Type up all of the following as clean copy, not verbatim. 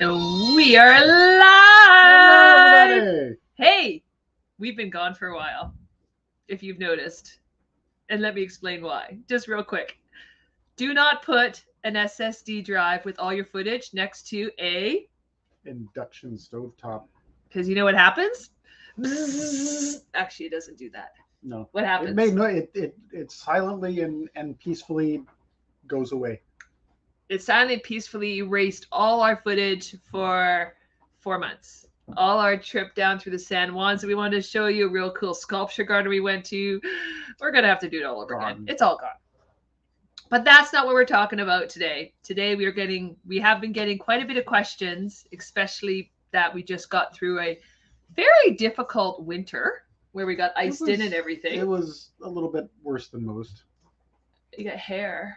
And we are Hello, live! everybody. Hey, we've been gone for a while, if you've noticed. And let me explain why. Just real quick. Do not put an SSD drive with all your footage next to a. Induction stovetop. Because you know what happens? Bzzz. Actually, it doesn't do that. No. What happens? It made no. It silently and peacefully goes away. It silently, peacefully erased all our footage for 4 months. All our trip down through the San Juans that we wanted to show you, a real cool sculpture garden we went to. We're going to have to do it all over again. It's all gone. But that's not what we're talking about today. Today we have been getting quite a bit of questions, especially that we just got through a very difficult winter where we got iced in and everything. It was a little bit worse than most. You got hair.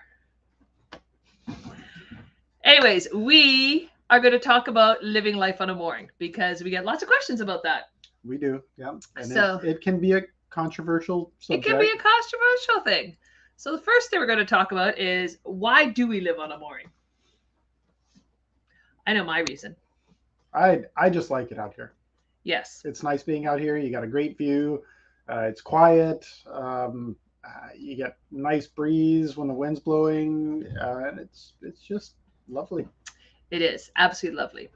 Anyways, we are going to talk about living life on a mooring because we get lots of questions about that. We do, yeah. And So it can be a controversial subject. It can be a controversial thing. So the first thing we're going to talk about is, why do we live on a mooring? I know my reason. I just like it out here. Yes. It's nice being out here. You got a great view. It's quiet. You get nice breeze when the wind's blowing, and it's just lovely. It is absolutely lovely.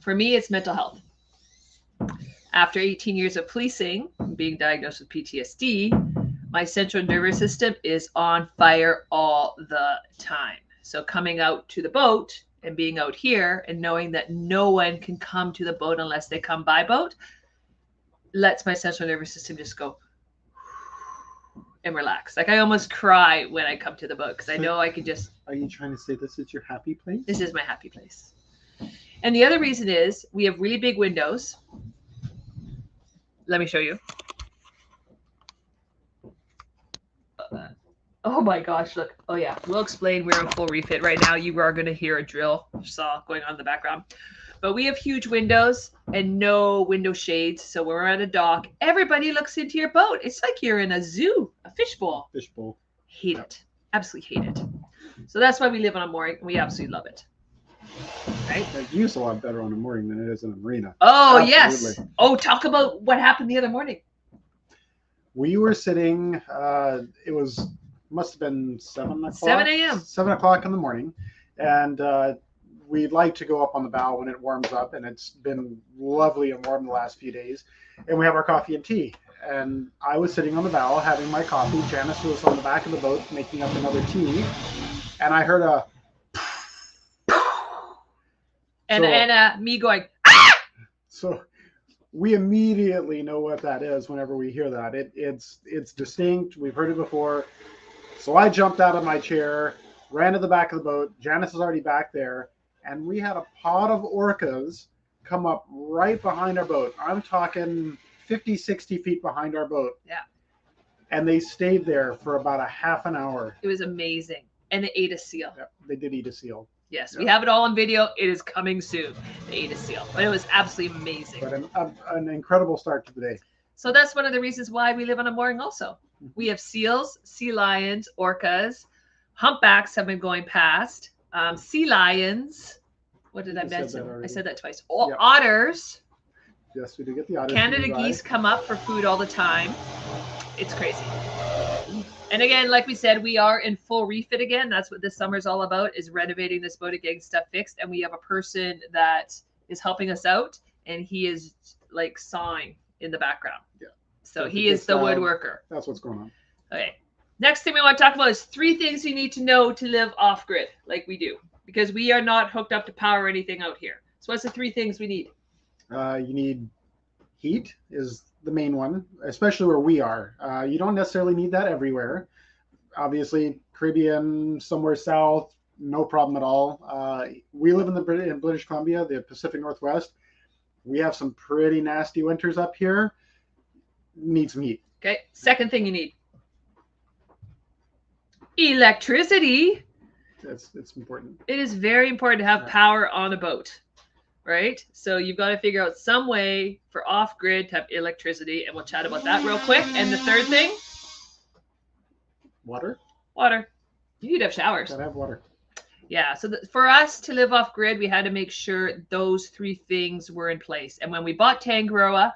For me, it's mental health. After 18 years of policing, being diagnosed with PTSD, my central nervous system is on fire all the time. So coming out to the boat and being out here and knowing that no one can come to the boat unless they come by boat lets my central nervous system just go and relax. Like I almost cry when I come to the boat because I know I can just. Are you trying to say this is your happy place? This is my happy place. And the other reason is we have really big windows. Let me show you. Oh my gosh, look. Oh yeah, we'll explain. We're in full refit right now. You are going to hear a drill saw going on in the background. But we have huge windows and no window shades. So when we're at a dock, everybody looks into your boat. It's like you're in a zoo, a fishbowl. Fishbowl. Hate it. Absolutely hate it. So that's why we live on a mooring. We absolutely love it. Right? The view's a lot better on a mooring than it is in a marina. Oh, Absolutely. yes. Oh, talk about what happened the other morning. We were sitting, must have been 7 o'clock. 7 a.m. 7 o'clock in the morning. And we like to go up on the bow when it warms up. And it's been lovely and warm the last few days. And we have our coffee and tea. And I was sitting on the bow having my coffee. Janice was on the back of the boat making up another tea. And I heard a... And me going, ah! So we immediately know what that is whenever we hear that. It's distinct. We've heard it before. So I jumped out of my chair, ran to the back of the boat. Janice is already back there. And we had a pod of orcas come up right behind our boat. I'm talking 50, 60 feet behind our boat. Yeah. And they stayed there for about a half an hour. It was amazing. And they ate a seal. Yep, they did eat a seal. Yes, Yep. we have it all on video. It is coming soon. They ate a seal. But it was absolutely amazing. But an incredible start to the day. So that's one of the reasons why we live on a mooring also. We have seals, sea lions, orcas, humpbacks have been going past, sea lions. What did I mention? I said that twice. Yep. Otters. Yes, we do get the otters. Canada geese come up for food all the time. It's crazy. And again, like we said, we are in full refit again. That's what this summer is all about, is renovating this boat and getting stuff fixed. And we have a person that is helping us out, and he is like sawing in the background. Yeah. So he is the woodworker. That's what's going on. Okay. Next thing we want to talk about is 3 things you need to know to live off-grid like we do, because we are not hooked up to power or anything out here. So what's the 3 things we need? You need heat is the main one, especially where we are. You don't necessarily need that everywhere. Obviously, Caribbean, somewhere south, no problem at all. We live in British Columbia, the Pacific Northwest. We have some pretty nasty winters up here. Need some heat. Okay. Second thing you need. Electricity. It's important. It is very important to have power on a boat, right? So you've got to figure out some way for off-grid to have electricity, and we'll chat about that real quick. And the third thing? Water. Water. You need to have showers. Gotta have water. Yeah. So for us to live off grid, we had to make sure those three things were in place. And when we bought Tangaroa,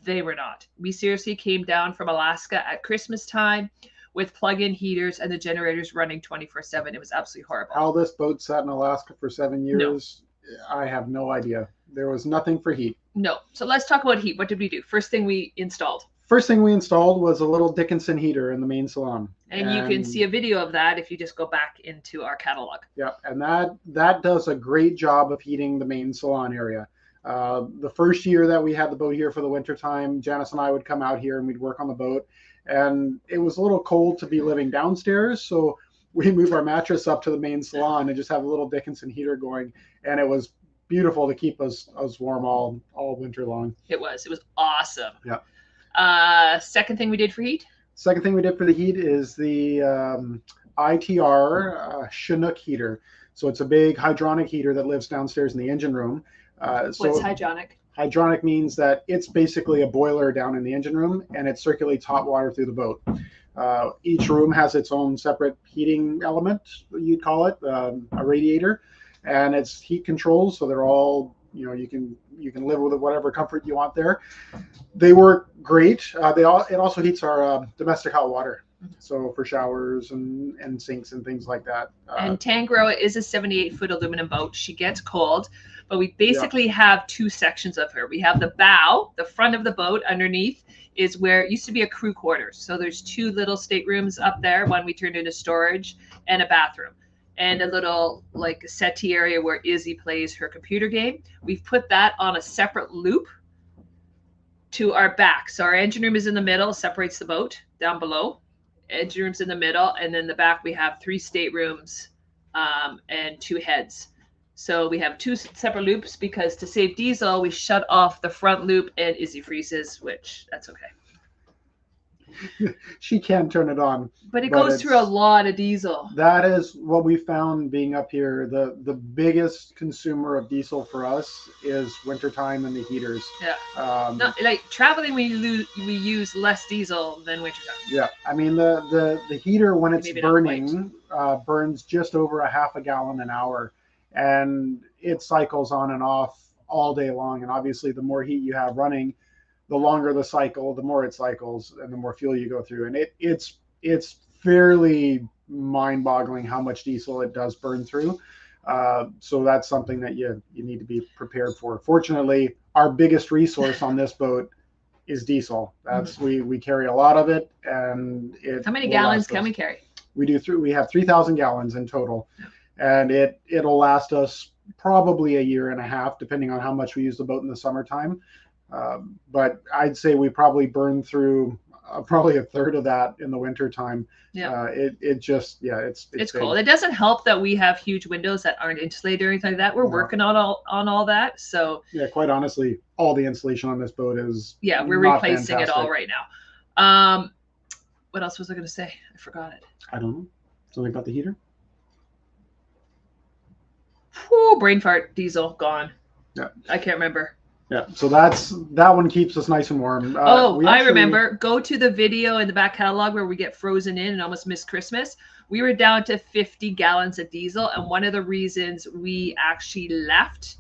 they were not. We seriously came down from Alaska at Christmas time with plug-in heaters and the generators running 24/7. It was absolutely horrible. How this boat sat in Alaska for 7 No. years, I have no idea. There was nothing for heat. No. So let's talk about heat. What did we do? First thing we installed. First thing we installed was a little Dickinson heater in the main salon. And you can see a video of that if you just go back into our catalog. Yeah, and that does a great job of heating the main salon area. The first year that we had the boat here for the winter time, Janice and I would come out here and we'd work on the boat. And it was a little cold to be living downstairs, so we move our mattress up to the main salon and just have a little Dickinson heater going. And it was beautiful to keep us warm all winter long. It was awesome. Yeah. Second thing we did for heat? Second thing we did for the heat is the ITR Chinook heater. So it's a big hydronic heater that lives downstairs in the engine room. What's hydronic? Hydronic means that it's basically a boiler down in the engine room, and it circulates hot water through the boat. Each room has its own separate heating element, you'd call it, a radiator, and it's heat controlled, so they're all, you can live with whatever comfort you want there. They work great. It also heats our domestic hot water, so for showers and sinks and things like that. And Tangaroa is a 78-foot aluminum boat. She gets cold, but we basically have two sections of her. We have the bow, the front of the boat. Underneath is where it used to be a crew quarters. So there's two little staterooms up there. One we turned into storage, and a bathroom, and a little like settee area where Izzy plays her computer game. We've put that on a separate loop to our back. So our engine room is in the middle, separates the boat down below. Engine room's in the middle, and then the back we have 3 staterooms and 2 heads. So we have 2 separate loops because to save diesel, we shut off the front loop and Izzy freezes, which that's okay. She can turn it on. But it goes through a lot of diesel. That is what we found being up here. The biggest consumer of diesel for us is wintertime and the heaters. Yeah. Like traveling, we use less diesel than wintertime. Yeah. I mean, the heater, when it's burning, burns just over a half a gallon an hour. And it cycles on and off all day long. And obviously, the more heat you have running, the longer the cycle, the more it cycles, and the more fuel you go through. And it's fairly mind-boggling how much diesel it does burn through. So that's something that you need to be prepared for. Fortunately, our biggest resource on this boat is diesel. That's we carry a lot of it, and it. How many gallons can we carry? We have 3,000 gallons in total, and it'll last us probably a year and a half, depending on how much we use the boat in the summertime. But I'd say we probably burn through probably a third of that in the winter time. Yeah. It's cold. It doesn't help that we have huge windows that aren't insulated or anything like that. We're working on all that. So yeah, quite honestly, all the insulation on this boat is we're replacing it all right now. What else was I going to say? I forgot it. I don't know. Something about the heater? Whew, brain fart. Diesel gone. Yeah. I can't remember. Yeah, so that one keeps us nice and warm. I remember. Go to the video in the back catalog where we get frozen in and almost miss Christmas. We were down to 50 gallons of diesel, and one of the reasons we actually left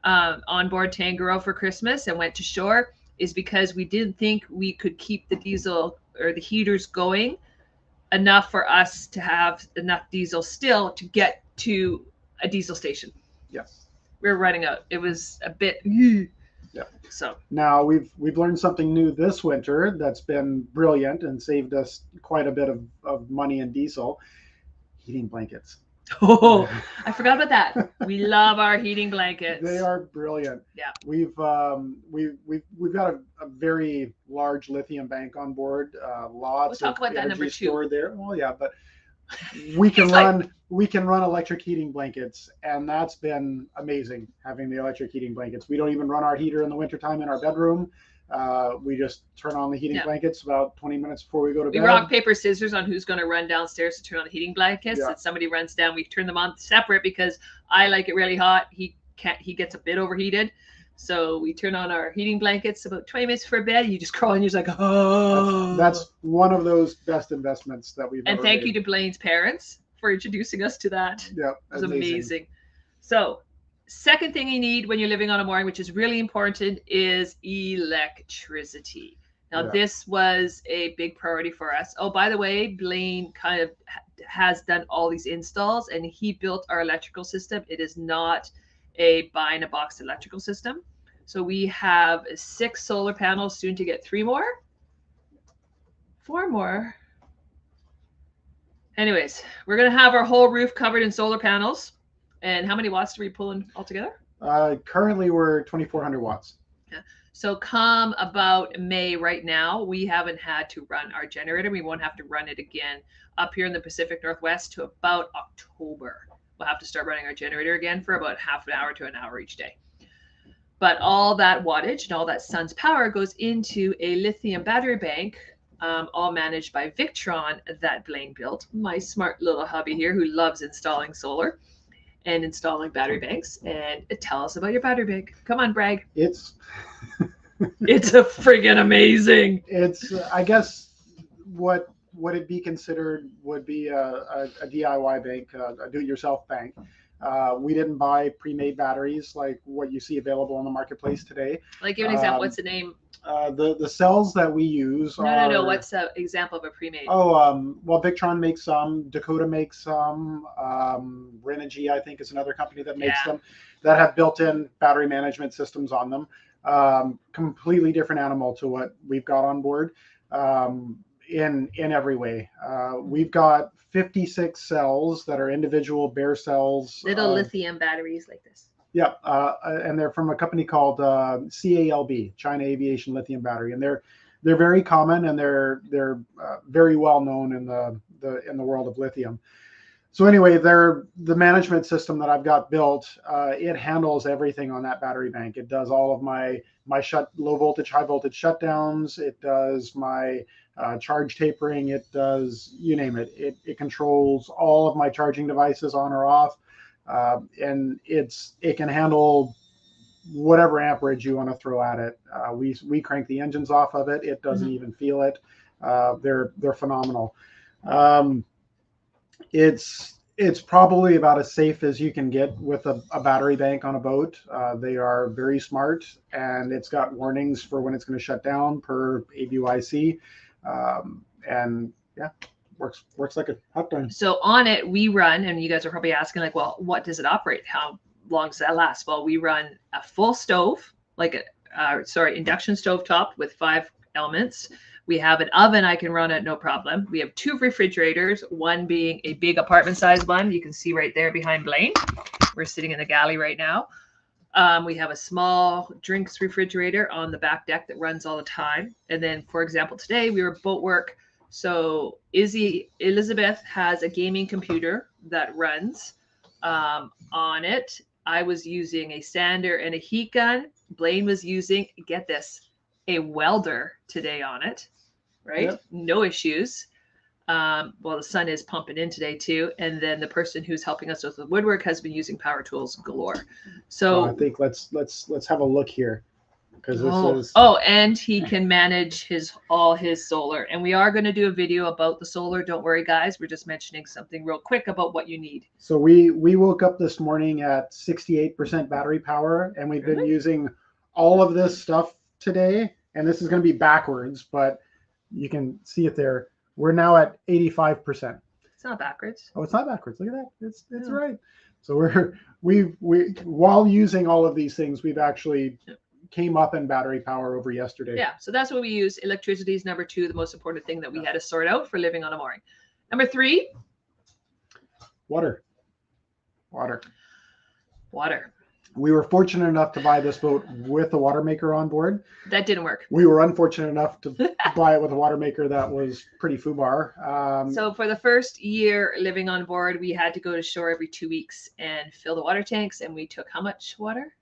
on board Tangaroa for Christmas and went to shore is because we didn't think we could keep the diesel or the heaters going enough for us to have enough diesel still to get to a diesel station. Yes. We were running out. It was a bit... Yeah. So now we've learned something new this winter that's been brilliant and saved us quite a bit of money in diesel. Heating blankets. Oh, I forgot about that. We love our heating blankets. They are brilliant. Yeah. We've got a very large lithium bank on board. Lots we'll talk of about that energy stored there. Well, yeah, but we can run electric heating blankets, and that's been amazing having the electric heating blankets. We don't even run our heater in the wintertime in our bedroom. We just turn on the heating blankets about 20 minutes before we go to bed. We rock, paper, scissors on who's going to run downstairs to turn on the heating blankets. And somebody runs down. We turn them on separate because I like it really hot. He gets a bit overheated. So we turn on our heating blankets about 20 minutes before bed. You just crawl and you're just like, oh. That's one of those best investments that we've ever And thank made. you to Blaine's parents for introducing us to that. Yeah, It was amazing. So, second thing you need when you're living on a mooring, which is really important, is electricity. Now, Yeah. this was a big priority for us. Oh, by the way, Blaine kind of has done all these installs, and he built our electrical system. It is not a buy in a box electrical system. So we have 6 solar panels, soon to get 3 more. 4 more. Anyways, we're going to have our whole roof covered in solar panels. And how many watts are we pulling altogether? Currently, we're 2,400 watts. Yeah. So come about May right now, we haven't had to run our generator. We won't have to run it again up here in the Pacific Northwest to about October. We'll have to start running our generator again for about half an hour to an hour each day. But all that wattage and all that sun's power goes into a lithium battery bank, all managed by Victron that Blaine built, my smart little hubby here who loves installing solar and installing battery banks. And tell us about your battery bank. Come on, brag. It's It's a friggin' amazing. It's I guess what would it be considered would be a DIY bank, a do-it-yourself bank. We didn't buy pre-made batteries like what you see available in the marketplace today. Like, give an example. What's the name? The cells that we use No. What's the example of a pre-made? Well, Victron makes some, Dakota makes some, Renogy, I think, is another company that makes them, that have built-in battery management systems on them. Completely different animal to what we've got on board in every way. We've got 56 cells that are individual bare cells. Little lithium batteries like this. Yeah, and they're from a company called CALB, China Aviation Lithium Battery, and they're very common, and they're very well known in the world of lithium. So anyway, the management system that I've got built, it handles everything on that battery bank. It does all of my low voltage, high voltage shutdowns. It does my charge tapering. It does, you name it. It controls all of my charging devices on or off. And it can handle whatever amperage you want to throw at it. We crank the engines off of it. It doesn't even feel it. They're phenomenal. It's probably about as safe as you can get with a battery bank on a boat. They are very smart, and it's got warnings for when it's going to shut down per ABYC. And yeah, works like a hot darn. So on it, we run, and you guys are probably asking, like, well, what does it operate? How long does that last? Well, we run a full stove, like induction stove top with 5 elements. We have an oven I can run at no problem. We have 2 refrigerators, one being a big apartment size one. You can see right there behind Blaine. We're sitting in the galley right now. We have a small drinks refrigerator on the back deck that runs all the time. And then, for example, today we were boat work. So Elizabeth has a gaming computer that runs on it. I was using a sander and a heat gun. Blaine was using, get this, a welder today on it, right? Yep. No issues. Well, the sun is pumping in today too. And then the person who's helping us with the woodwork has been using power tools galore. So I think let's have a look here. Because this is... and he can manage all his solar. And we are going to do a video about the solar. Don't worry, guys. We're just mentioning something real quick about what you need. So we woke up this morning at 68% battery power, and we've been using all of this stuff today. And this is going to be backwards, but you can see it there. We're now at 85%. It's not backwards. Oh, it's not backwards. Look at that. It's right. So we while using all of these things, we've actually came up in battery power over yesterday. Yeah, so that's what we use. Electricity is number 2, the most important thing that we had to sort out for living on a mooring. Number 3, water. We were fortunate enough to buy this boat with a water maker on board. That didn't work. We were unfortunate enough to buy it with a water maker that was pretty foobar. So for the first year living on board, we had to go to shore every 2 weeks and fill the water tanks. And we took how much water?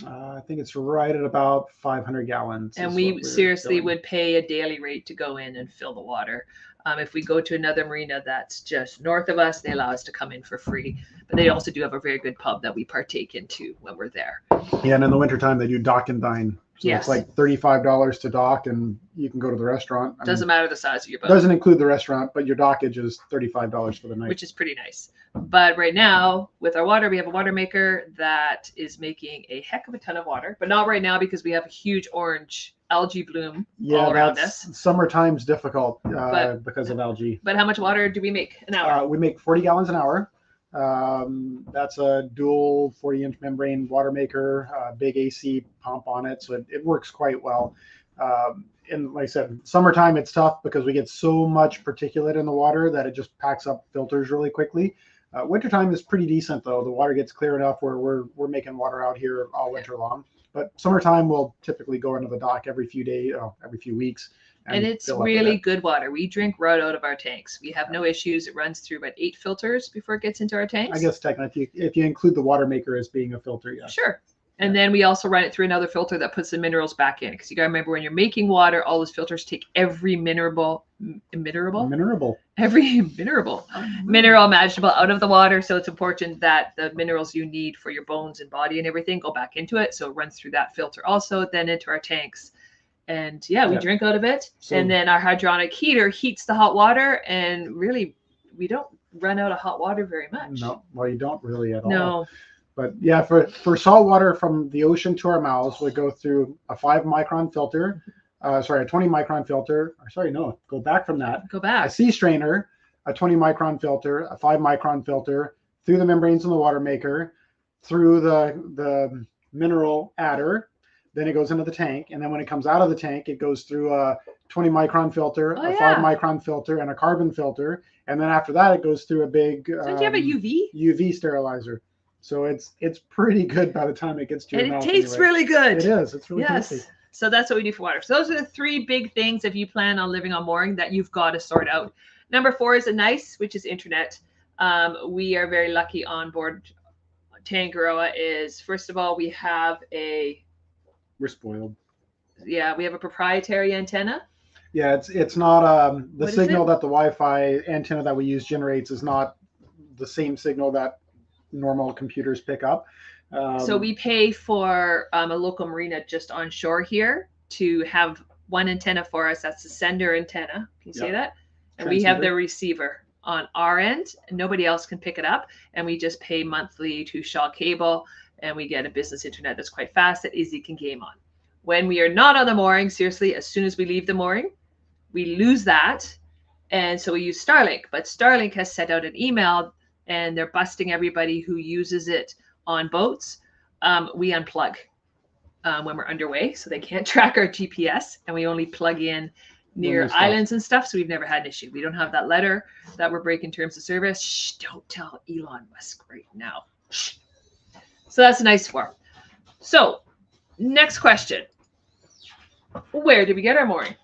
I think it's right at about 500 gallons. And we seriously would pay a daily rate to go in and fill the water. If we go to another marina that's just north of us, they allow us to come in for free. But they also do have a very good pub that we partake into when we're there. Yeah, and in the wintertime, they do dock and dine So Yes. it's like $35 to dock, and you can go to the restaurant. Doesn't matter the size of your boat. Doesn't include the restaurant, but your dockage is $35 for the night. Which is pretty nice. But right now, with our water, we have a water maker that is making a heck of a ton of water, but not right now because we have a huge orange algae bloom all around us. Summertime's difficult because of algae. But how much water do we make an hour? We make 40 gallons an hour. That's a dual 40-inch membrane water maker, big AC pump on it, so it works quite well. And like I said, summertime it's tough because we get so much particulate in the water that it just packs up filters really quickly. Wintertime is pretty decent though. The water gets clear enough where we're making water out here all winter long. But summertime we'll typically go into the dock every few weeks. And it's really good water. We drink right out of our tanks. We have no issues. It runs through about 8 filters before it gets into our tanks. I guess technically, if you include the water maker as being a filter, yeah. Sure. And then we also run it through another filter that puts the minerals back in. Because you got to remember, when you're making water, all those filters take every mineral imaginable out of the water. So it's important that the minerals you need for your bones and body and everything go back into it. So it runs through that filter also, then into our tanks. And we drink out of it. So, and then our hydronic heater heats the hot water. And really, we don't run out of hot water very much. No, well, you don't really at all. No. But yeah, for salt water from the ocean to our mouths, we go through a 5-micron filter, a 20-micron filter. Go back from that. Go back. A sea strainer, a 20-micron filter, a 5-micron filter, through the membranes in the water maker, through the mineral adder. Then it goes into the tank. And then when it comes out of the tank, it goes through a 20-micron filter, 5-micron filter, and a carbon filter. And then after that, it goes through a big Don't you have a UV? UV sterilizer. So it's pretty good by the time it gets to your mouth. And it tastes really good. It is. It's really tasty. So that's what we do for water. So those are the 3 big things if you plan on living on mooring that you've got to sort out. Number 4 is a nice, which is internet. We are very lucky on board Tangaroa is, first of all, we have we're spoiled. Yeah, we have a proprietary antenna. Yeah, it's not the signal that the Wi-Fi antenna that we use generates is not the same signal that normal computers pick up. So we pay for a local marina just on shore here to have one antenna for us. That's the sender antenna. Can you say that? And we have the receiver on our end. Nobody else can pick it up. And we just pay monthly to Shaw Cable. And we get a business internet that's quite fast that Izzy can game on. When we are not on the mooring, seriously, as soon as we leave the mooring, we lose that. And so we use Starlink. But Starlink has sent out an email and they're busting everybody who uses it on boats. We unplug when we're underway, so they can't track our GPS, and we only plug in near islands and stuff, so we've never had an issue. We don't have that letter that we're breaking terms of service. Shh, don't tell Elon Musk right now. Shh. So that's a nice form. So next question. Where did we get our mooring?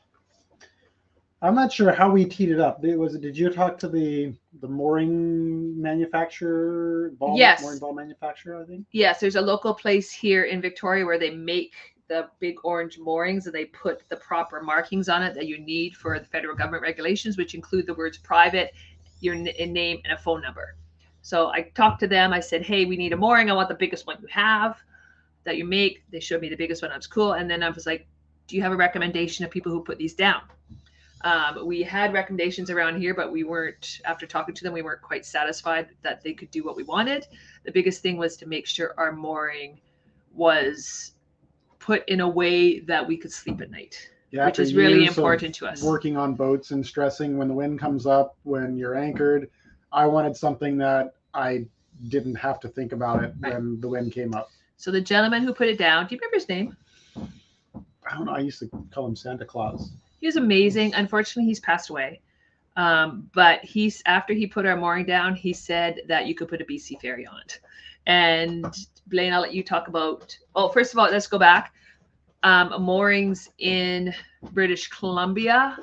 I'm not sure how we teed it up. Did you talk to the mooring manufacturer? Yes. Mooring ball manufacturer, I think. Yes, there's a local place here in Victoria where they make the big orange moorings and they put the proper markings on it that you need for the federal government regulations, which include the words private, your name, and a phone number. So I talked to them. I said, hey, we need a mooring. I want the biggest one you have that you make. They showed me the biggest one. I was cool. And then I was like, do you have a recommendation of people who put these down? We had recommendations around here, but we weren't, after talking to them, we weren't quite satisfied that they could do what we wanted. The biggest thing was to make sure our mooring was put in a way that we could sleep at night, which is really important to us. Working on boats and stressing when the wind comes up, when you're anchored, I wanted something that I didn't have to think about it when the wind came up. So the gentleman who put it down, do you remember his name? I don't know. I used to call him Santa Claus. He was amazing. Unfortunately, he's passed away. But after he put our mooring down, he said that you could put a BC ferry on it. And Blaine, I'll let you talk about. Oh, first of all, let's go back. Moorings in British Columbia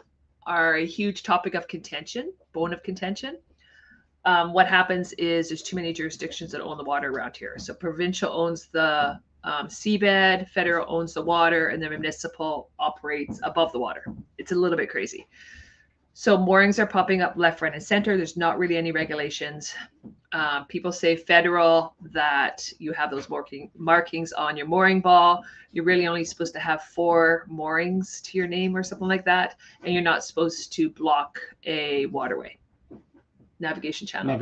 are a huge topic of contention, bone of contention. What happens is there's too many jurisdictions that own the water around here. So provincial owns the seabed, federal owns the water, and the municipal operates above the water. It's a little bit crazy. So moorings are popping up left, right, and center. There's not really any regulations. People say federal that you have those markings on your mooring ball. You're really only supposed to have 4 moorings to your name or something like that. And you're not supposed to block a waterway. Navigation channel.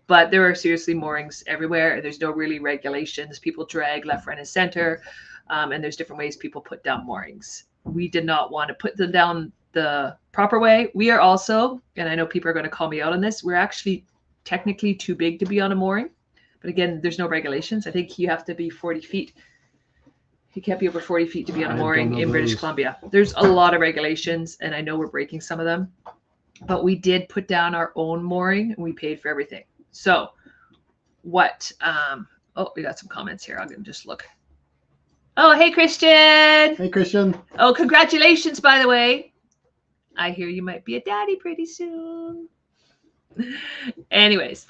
But there are seriously moorings everywhere. There's no really regulations. People drag left, right, and center. And there's different ways people put down moorings. We did not want to put them down the proper way. We are also, and I know people are going to call me out on this, we're actually technically too big to be on a mooring. But again, there's no regulations. I think you have to be 40 feet. You can't be over 40 feet to be on a mooring in British Columbia. There's a lot of regulations, and I know we're breaking some of them. But we did put down our own mooring, and we paid for everything. So what, oh, we got some comments here. I'm going to just look. Oh, hey, Christian. Hey, Christian. Oh, congratulations, by the way. I hear you might be a daddy pretty soon. Anyways,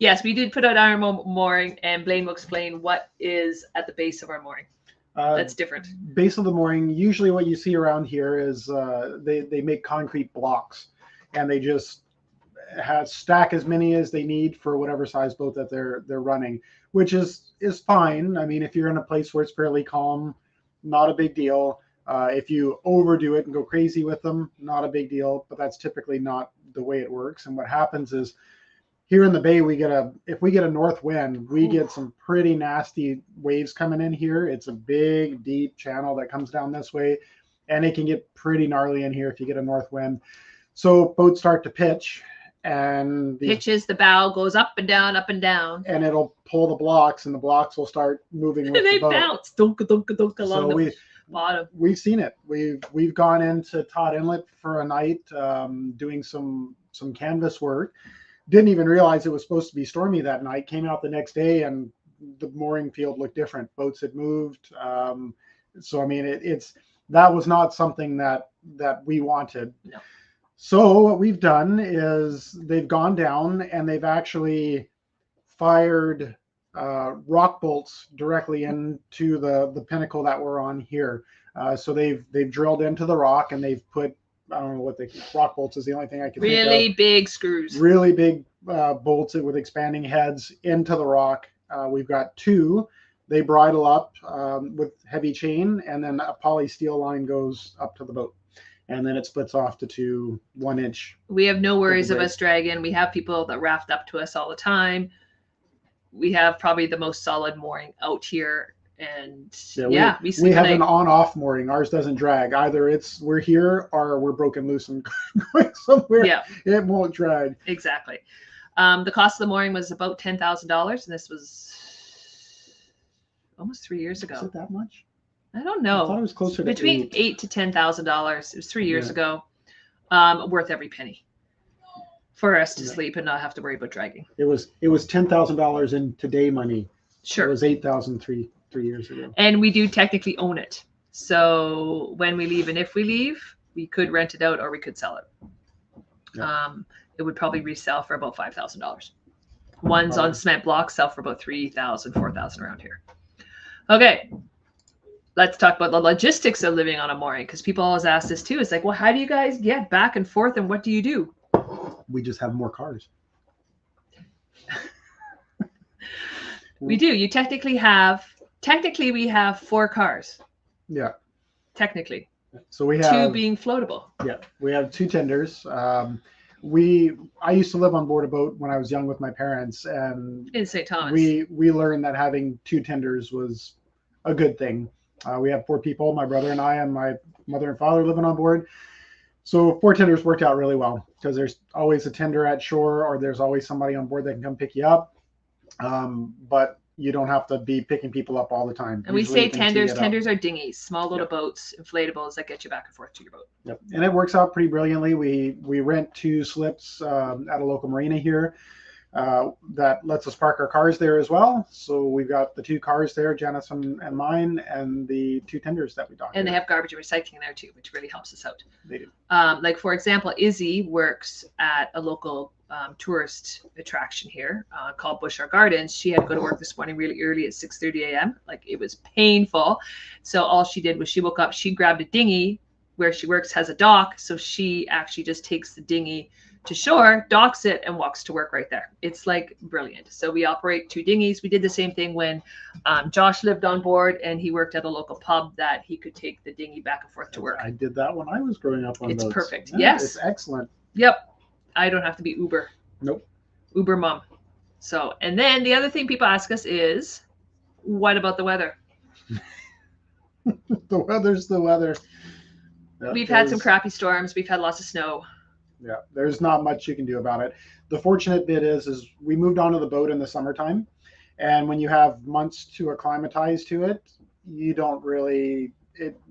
yes, we did put out our mooring, and Blaine will explain what is at the base of our mooring. That's different. Base of the mooring, usually what you see around here is they make concrete blocks, and they just stack as many as they need for whatever size boat that they're running, which is fine. I mean, if you're in a place where it's fairly calm, not a big deal. If you overdo it and go crazy with them, not a big deal, but that's typically not the way it works. And what happens is here in the bay, if we get a north wind, we get some pretty nasty waves coming in here. It's a big, deep channel that comes down this way, and it can get pretty gnarly in here if you get a north wind. So boats start to pitch, and pitches, the bow goes up and down, and it'll pull the blocks, and the blocks will start moving with they the boat. Bounce, dunk along so the bottom. We've seen it. We've gone into Todd Inlet for a night, doing some canvas work. Didn't even realize it was supposed to be stormy that night. Came out the next day, and the mooring field looked different. Boats had moved. So I mean, that was not something that we wanted. No. So what we've done is they've gone down, and they've actually fired rock bolts directly into the pinnacle that we're on here. So they've drilled into the rock, and they've put, I don't know what rock bolts is the only thing I can think of. Really big screws. Really big bolts with expanding heads into the rock. We've got 2. They bridle up with heavy chain, and then a poly steel line goes up to the boat. And then it splits off to 2 1-inch. We have no worries of us dragging. We have people that raft up to us all the time. We have probably the most solid mooring out here. And we have an on-off mooring. Ours doesn't drag. Either we're here or we're broken loose and going somewhere. Yeah. It won't drag. Exactly. The cost of the mooring was about $10,000, and this was almost 3 years ago. Is it that much? I don't know. I thought it was closer to between $8,000 to $10,000. It was 3 years ago. Worth every penny for us to sleep and not have to worry about dragging. It was $10,000 in today money. Sure. It was $8,000 3 years ago. And we do technically own it. So when we leave and if we leave, we could rent it out or we could sell it. Yeah. It would probably resell for about $5,000. Ones on cement blocks sell for about $3,000, $4,000 around here. Okay. Let's talk about the logistics of living on a mooring, because people always ask this too. It's like, well, how do you guys get back and forth, and what do you do? We just have more cars. We do. You technically we have 4 cars. Yeah. Technically. So we have 2 being floatable. Yeah, we have 2 tenders. I used to live on board a boat when I was young with my parents, and in St. Thomas. We learned that having 2 tenders was a good thing. We have 4 people, my brother and I, and my mother and father living on board. So 4 tenders worked out really well, because there's always a tender at shore, or there's always somebody on board that can come pick you up. But you don't have to be picking people up all the time. And we say tenders. Tenders are dinghies, small little boats, inflatables that get you back and forth to your boat. Yep. And it works out pretty brilliantly. We rent 2 slips at a local marina here. That lets us park our cars there as well. So we've got the 2 cars there, Janice and mine, and the 2 tenders that we dock. And they have garbage and recycling there too, which really helps us out. They do. Like, for example, Izzy works at a local tourist attraction here called Bushar Gardens. She had to go to work this morning really early at 6:30 a.m. Like, it was painful. So all she did was she woke up, she grabbed a dinghy where she works, has a dock. So she actually just takes the dinghy to shore, docks it, and walks to work right there. It's like brilliant. So we operate 2 dinghies. We did the same thing when Josh lived on board and he worked at a local pub that he could take the dinghy back and forth to work. I did that when I was growing up on It's boats. perfect. Yeah, Yes. It's excellent. Yep. I don't have to be Uber. Nope. Uber mom. So, and then the other thing people ask us is, what about the weather? The weather's the weather. We've had some crappy storms. We've had lots of snow. Yeah, there's not much you can do about it. The fortunate bit is we moved onto the boat in the summertime, and when you have months to acclimatize to it, you don't really.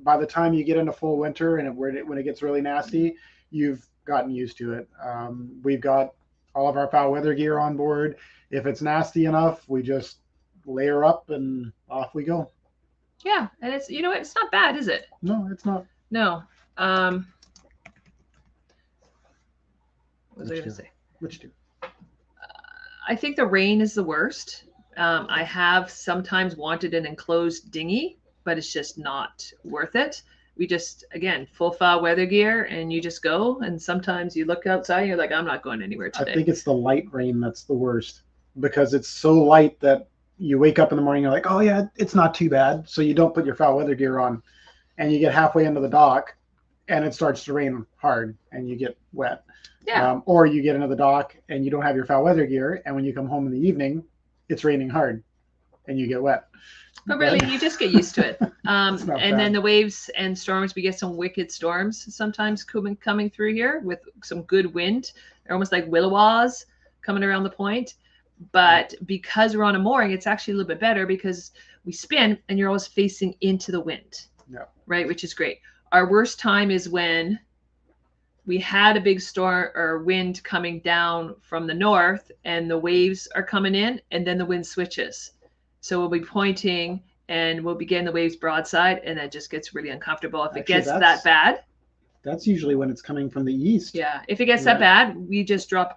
By the time you get into full winter and when it gets really nasty, you've gotten used to it. We've got all of our foul weather gear on board. If it's nasty enough, we just layer up and off we go. Yeah, and it's it's not bad, is it? No, it's not. No. What was I going to say? Which two? I think the rain is the worst. I have sometimes wanted an enclosed dinghy, but it's just not worth it. We just, again, full foul weather gear, and you just go. And sometimes you look outside and you're like, I'm not going anywhere today. I think it's the light rain that's the worst, because it's so light that you wake up in the morning, you're like, oh yeah, it's not too bad. So you don't put your foul weather gear on, and you get halfway into the dock and it starts to rain hard and you get wet. Yeah. Or you get into the dock and you don't have your foul weather gear, and when you come home in the evening, it's raining hard and you get wet. But really, you just get used to it. And bad. then the waves and storms, we get some wicked storms sometimes coming through here with some good wind. They're almost like willowaws coming around the point. But because we're on a mooring, it's actually a little bit better because we spin and you're always facing into the wind. Yeah. Right, which is great. Our worst time is when we had a big storm or wind coming down from the north and the waves are coming in, and then the wind switches. So we'll be pointing and we'll be getting the waves broadside, and that just gets really uncomfortable. If it gets that bad. That's usually when it's coming from the east. Yeah. If it gets that bad, we just drop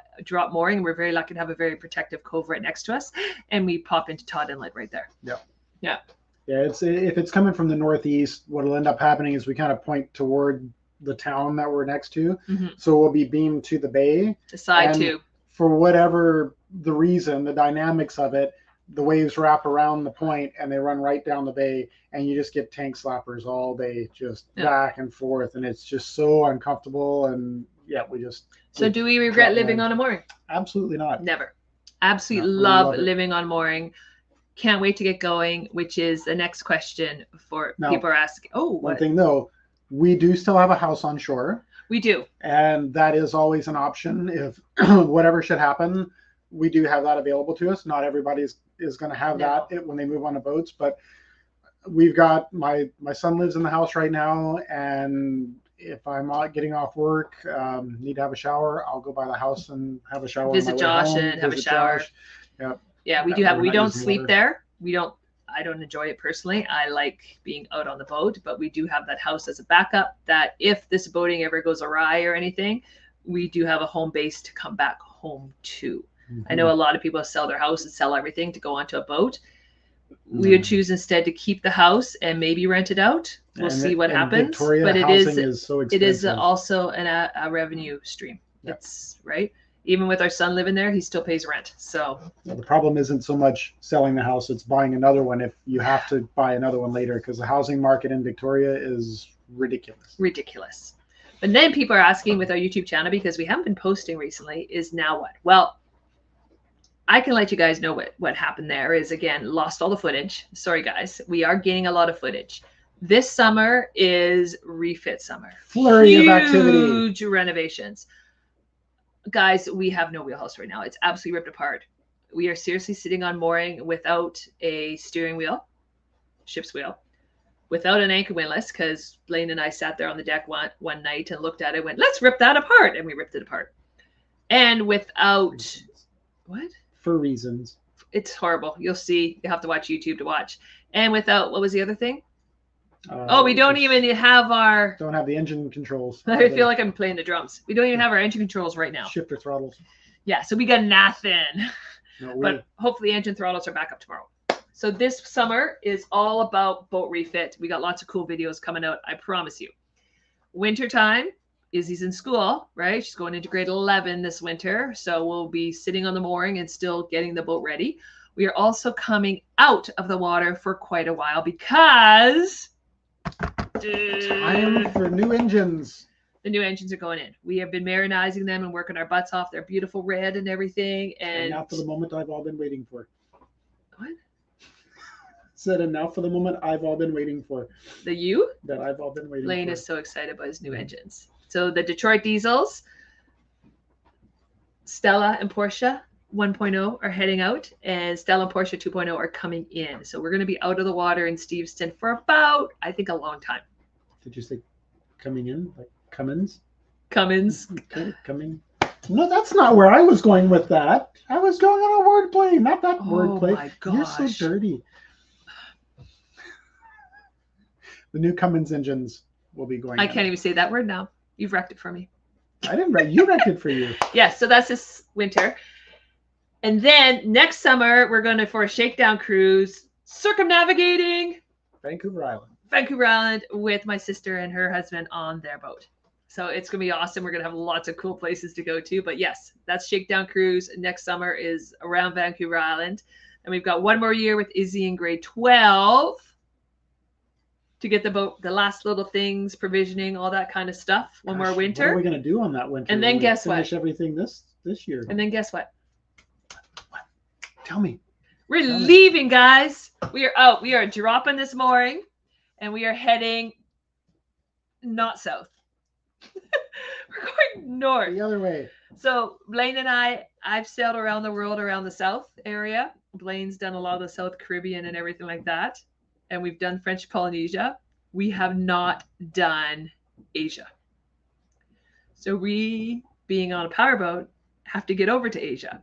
mooring. We're very lucky to have a very protective cove right next to us, and we pop into Todd Inlet right there. Yeah. Yeah. Yeah. If it's coming from the northeast, what'll end up happening is we kind of point toward the town that we're next to. Mm-hmm. So we'll be beamed to the bay. The side too. For whatever the reason, the dynamics of it, the waves wrap around the point and they run right down the bay, and you just get tank slappers all day, just back and forth, and it's just so uncomfortable. And we just. So do we regret living on a mooring? Absolutely not. Never. Absolutely love living on mooring. Can't wait to get going, which is the next question for people are asking. Oh, one thing though, we do still have a house on shore. We do. And that is always an option. If whatever should happen, we do have that available to us. Not everybody is going to have that when they move on to boats, but we've got my son lives in the house right now, and if I'm not getting off work, need to have a shower, I'll go by the house and have a shower. Visit Josh and have a shower. Yeah, we do have. We don't sleep there. I don't enjoy it personally. I like being out on the boat, but we do have that house as a backup, that if this boating ever goes awry or anything, we do have a home base to come back home to. Mm-hmm. I know a lot of people sell their house and sell everything to go onto a boat. We would choose instead to keep the house and maybe rent it out. We'll see what happens. Victoria, but it is so expensive. It is also a revenue stream. Yep. It's right. Even with our son living there, he still pays rent. So the problem isn't so much selling the house, it's buying another one if you have to buy another one later, because the housing market in Victoria is ridiculous. Ridiculous. But then people are asking with our YouTube channel, because we haven't been posting recently, is now what? Well, I can let you guys know what happened there is, again, lost all the footage. Sorry, guys. We are gaining a lot of footage. This summer is refit summer. Flurry of activity. Huge renovations. Guys, we have no wheelhouse right now. It's absolutely ripped apart. We are seriously sitting on mooring without a steering wheel, ship's wheel, without an anchor windlass, because Blaine and I sat there on the deck one night and looked at it and went, let's rip that apart. And we ripped it apart. And without, what? For reasons. It's horrible. You'll see. You have to watch YouTube to watch. And without, what was the other thing? We don't even have don't have the engine controls. I feel like I'm playing the drums. We don't even have our engine controls right now. Shifter throttles. Yeah, so we got nothing. No, but hopefully engine throttles are back up tomorrow. So this summer is all about boat refit. We got lots of cool videos coming out, I promise you. Wintertime Izzy's in school, right? She's going into grade 11 this winter. So we'll be sitting on the mooring and still getting the boat ready. We are also coming out of the water for quite a while because time for new engines. The new engines are going in. We have been marinizing them and working our butts off. They're beautiful red and everything. And now for the moment I've all been waiting for. What? Said, and now for the moment I've all been waiting for. The U? That I've all been waiting Blaine for. is so excited about his new engines. So the Detroit diesels, Stella and Porsche 1.0 are heading out, and Stella and Porsche 2.0 are coming in. So we're going to be out of the water in Steveston for about, I think, a long time. Did you say coming in? Like Cummins? Cummins. Okay, coming. No, that's not where I was going with that. I was going on a wordplay, not that wordplay. My gosh. You're so dirty. The new Cummins engines will be going. I can't even say that word now. You've wrecked it for me. I didn't wreck. You wrecked it for you. Yes, so that's this winter. And then next summer, we're going to, for a shakedown cruise, circumnavigating Vancouver Island with my sister and her husband on their boat. So it's going to be awesome. We're going to have lots of cool places to go to. But yes, that's shakedown cruise. Next summer is around Vancouver Island. And we've got one more year with Izzy in grade 12 to get the boat, the last little things, provisioning, all that kind of stuff. One more winter. What are we going to do on that winter? And then guess what? Finish everything this year. And then guess what? Tell me. We're leaving, guys. We are out. We are dropping this mooring, and we are heading not south. We're going north. The other way. So Blaine and I've sailed around the world around the south area. Blaine's done a lot of the South Caribbean and everything like that. And we've done French Polynesia. We have not done Asia. So we, being on a powerboat, have to get over to Asia.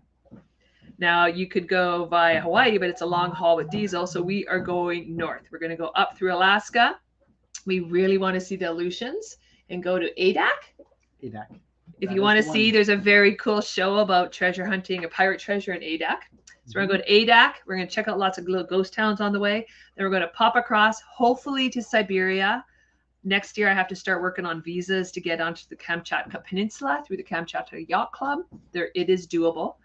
Now, you could go via Hawaii, but it's a long haul with diesel. So we are going north. We're going to go up through Alaska. We really want to see the Aleutians and go to Adak. If you want to see, there's a very cool show about treasure hunting, a pirate treasure in Adak. So we're going to go to Adak. We're going to check out lots of little ghost towns on the way. Then we're going to pop across, hopefully to Siberia. Next year, I have to start working on visas to get onto the Kamchatka Peninsula through the Kamchatka Yacht Club. It is doable.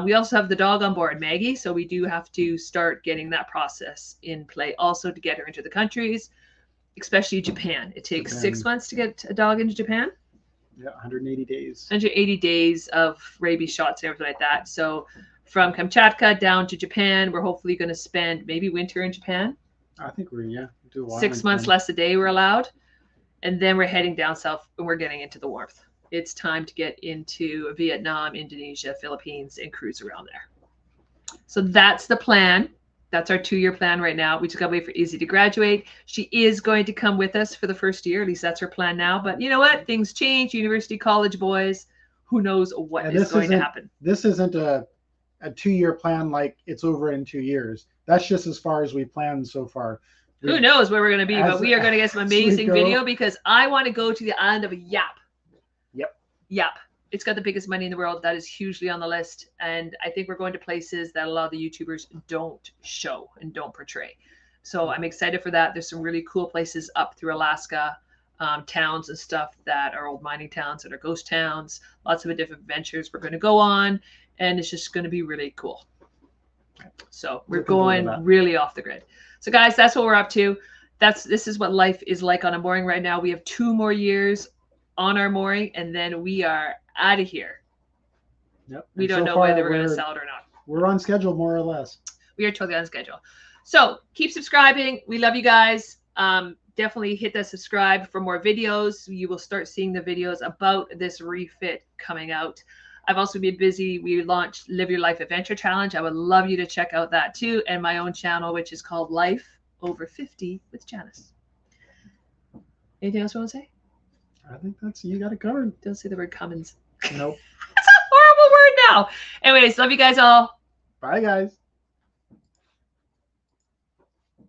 We also have the dog on board, Maggie. So we do have to start getting that process in play also to get her into the countries, especially Japan. It takes 6 months to get a dog into Japan. Yeah, 180 days. 180 days of rabies shots and everything like that. So from Kamchatka down to Japan, we're hopefully going to spend maybe winter in Japan. I think do a while 6 months less a day we're allowed. And then we're heading down south and we're getting into the warmth. It's time to get into Vietnam, Indonesia, Philippines, and cruise around there. So that's the plan. That's our 2-year plan right now. We just got to wait for Izzy to graduate. She is going to come with us for the first year. At least that's her plan now. But you know what? Things change. University, college boys. Who knows what is going to happen? This isn't a 2-year plan like it's over in 2 years. That's just as far as we planned so far. Who knows where we're going to be? But we are going to get some amazing video because I want to go to the island of Yap. Yep. It's got the biggest money in the world. That is hugely on the list. And I think we're going to places that a lot of the YouTubers don't show and don't portray. So I'm excited for that. There's some really cool places up through Alaska, towns and stuff that are old mining towns that are ghost towns. Lots of different adventures we're going to go on. And it's just going to be really cool. So we're going really off the grid. So guys, that's what we're up to. This is what life is like on a mooring right now. We have 2 more years on our mooring, and then we are out of here. Yep. We don't know whether we're going to sell it or not. We're on schedule, more or less. We are totally on schedule. So keep subscribing. We love you guys. Definitely hit that subscribe for more videos. You will start seeing the videos about this refit coming out. I've also been busy. We launched Live Your Life Adventure Challenge. I would love you to check out that too. And my own channel, which is called Life Over 50 with Janice. Anything else you want to say? I think you got it covered. Don't say the word Cummins. Nope. That's a horrible word now. Anyways, love you guys all. Bye, guys.